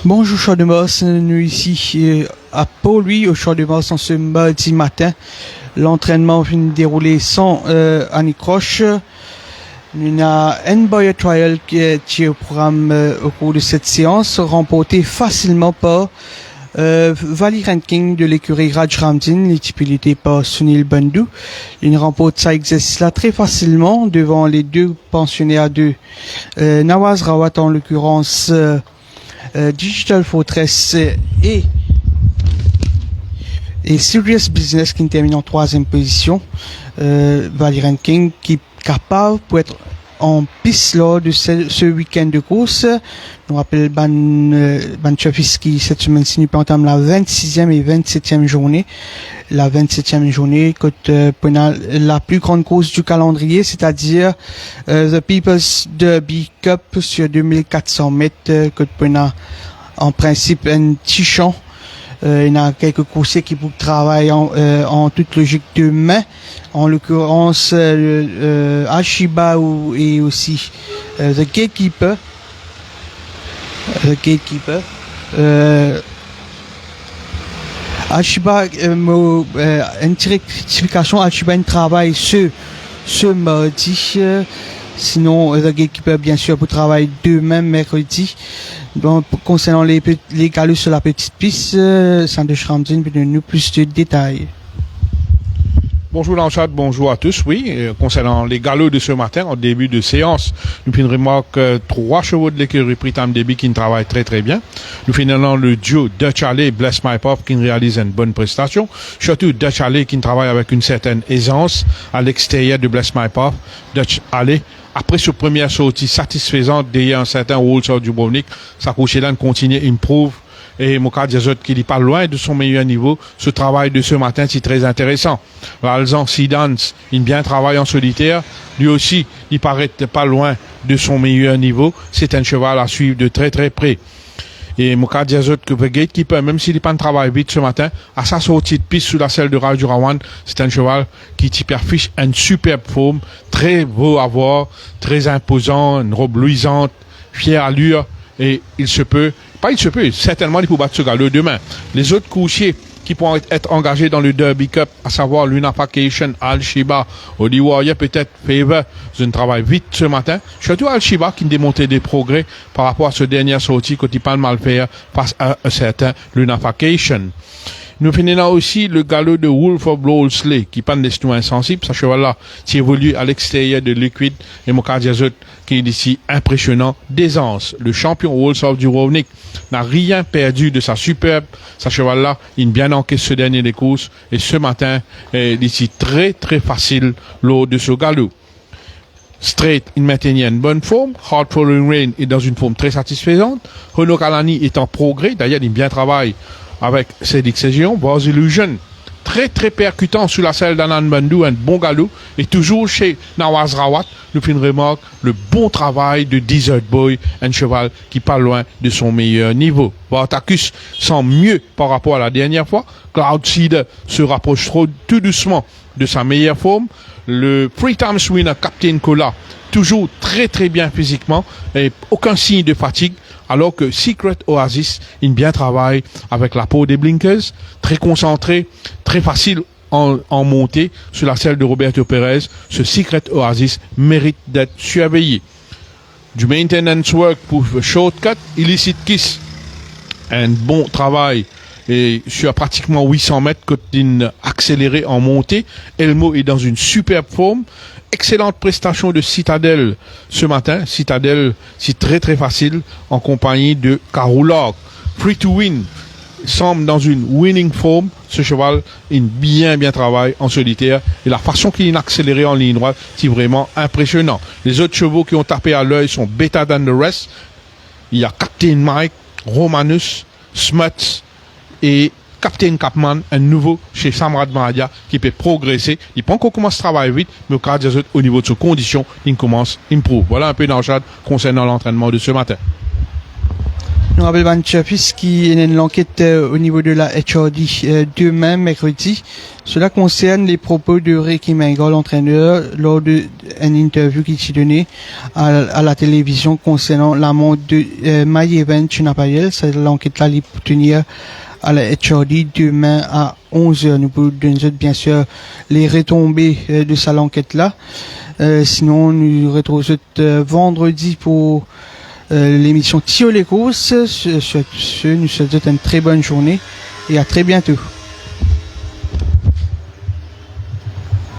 Bonjour Champ de Mars, nous ici à Pau-Louis au Champ de Mars en ce mardi matin. L'entraînement vient de dérouler sans anicroche. Il y a un boy trial qui est au programme au cours de cette séance, remporté facilement par Valley Ranking de l'écurie Raj Ramdin, équipé par Sunil Bandhu. Il remporte ça exercice là très facilement devant les deux pensionnaires de Nawaz Rawat, en l'occurrence Digital Fortress et Serious Business qui termine en troisième position. Valley Ranking qui est capable pour être en piste lors de ce week-end de course. Je me rappelle Ban Chafis qui cette semaine-ci nous entame la 26e et 27e journée. La 27e journée, pour la plus grande course du calendrier, c'est-à-dire The People's Derby Cup sur 2400 mètres, en principe un petit champ. Il y a quelques coursiers qui travaillent en toute logique de main, en l'occurrence Ashiba et aussi The Gatekeeper. Ashiba, une rectification, Ashiba travaille ce mardi. Sinon, The Gatekeeper, bien sûr, pour travailler demain, mercredi. Donc, concernant les galops sur la petite piste, Sandesh Ramdin peut donner nous plus de détails. Bonjour Lanchard, bonjour à tous. Oui, concernant les galops de ce matin, en début de séance, nous faisons une remarque 3 chevaux de l'écurie Pritam Debi qui travaillent très très bien. Nous faisons le duo Dutch Alley et Bless My Pop qui réalise une bonne prestation. Surtout Dutch Alley qui travaille avec une certaine aisance à l'extérieur de Bless My Pop. Dutch Alley, après cette première sortie satisfaisante derrière un certain Walter Dubrovnik, sa couche là continue, improve. Et Moka Diazot qui n'est pas loin de son meilleur niveau. Ce travail de ce matin, c'est très intéressant. Valzan Sidans, il bien travaille en solitaire. Lui aussi, il paraît pas loin de son meilleur niveau. C'est un cheval à suivre de très très près. Et Moka Diazot, que le gatekeeper, même s'il n'est pas de travail vite ce matin, à sa sortie de piste sous la selle de Raju Rawan, c'est un cheval qui perfiche une superbe forme, très beau à voir, très imposant, une robe luisante, fière allure. Et certainement il peut battre ce galop demain. Les autres coursiers qui pourront être engagés dans le Derby Cup, à savoir Lunafacation, Al-Shiba, Oli Warrior, peut-être Favor, je travaille vite ce matin. Surtout Al-Shiba qui démontait des progrès par rapport à ce dernier sortie quand il parle mal faire face à un certain Lunafacation. Nous finissons aussi le galop de Wolf of Lowsley qui panne des snoux insensibles. Ce cheval-là, qui évolue à l'extérieur de Liquid et Moka Diazot qui est ici impressionnant d'aisance. Le champion Wolf of Dubrovnik n'a rien perdu de sa superbe. Ce cheval-là, il bien encaisse ce dernier des courses et ce matin, est ici très très facile lors de ce galop. Straight, il maintenait une bonne forme. Hard Following Rain est dans une forme très satisfaisante. Renaud Kalani est en progrès. D'ailleurs, il bien travaille avec Cédric Ségion. Buzz Illusion, très très percutant sous la selle d'Anand Bandhu, un bon galop. Et toujours chez Nawaz Rawat, nous faisons une remarque, le bon travail de Desert Boy, un cheval qui pas loin de son meilleur niveau. Bartacus sent mieux par rapport à la dernière fois. Cloud Seeder se rapproche tout doucement de sa meilleure forme. Le Three Times Winner Captain Cola, toujours très très bien physiquement et aucun signe de fatigue. Alors que Secret Oasis, il bien travaille avec la peau des blinkers, très concentré, très facile en montée sur la selle de Roberto Perez. Ce Secret Oasis mérite d'être surveillé. Du maintenance work pour Shortcut, Illicit Kiss, un bon travail et sur pratiquement 800 mètres, côté accéléré en montée. Elmo est dans une superbe forme. Excellente prestation de Citadel ce matin. Citadel, c'est très très facile en compagnie de Karulog. Free to Win semble dans une winning form. Ce cheval, il bien travaille en solitaire et la façon qu'il a accéléré en ligne droite, c'est vraiment impressionnant. Les autres chevaux qui ont tapé à l'œil sont Better Than the Rest. Il y a Captain Mike, Romanus, Smuts et Captain Capman, un nouveau chez Samrad Mahadia qui peut progresser. Il peut encore commencer à travailler vite, mais au niveau de ses conditions, il commence à improve. Voilà un peu d'enchade concernant l'entraînement de ce matin. Nous rappelons Van Chapis qui est une enquête au niveau de la HRD demain, mercredi. Cela concerne les propos de Ricky Mangle, l'entraîneur, lors d'une interview qu'il s'est donnée à la télévision concernant la mort de My Event Chenapayel. C'est l'enquête-là qui peut tenir à la HRD demain à 11h. Nous pouvons donner bien sûr les retombées de cette enquête-là. Sinon, nous retrouvons vendredi pour l'émission Tio les courses. Sur ce, nous souhaitons une très bonne journée et à très bientôt.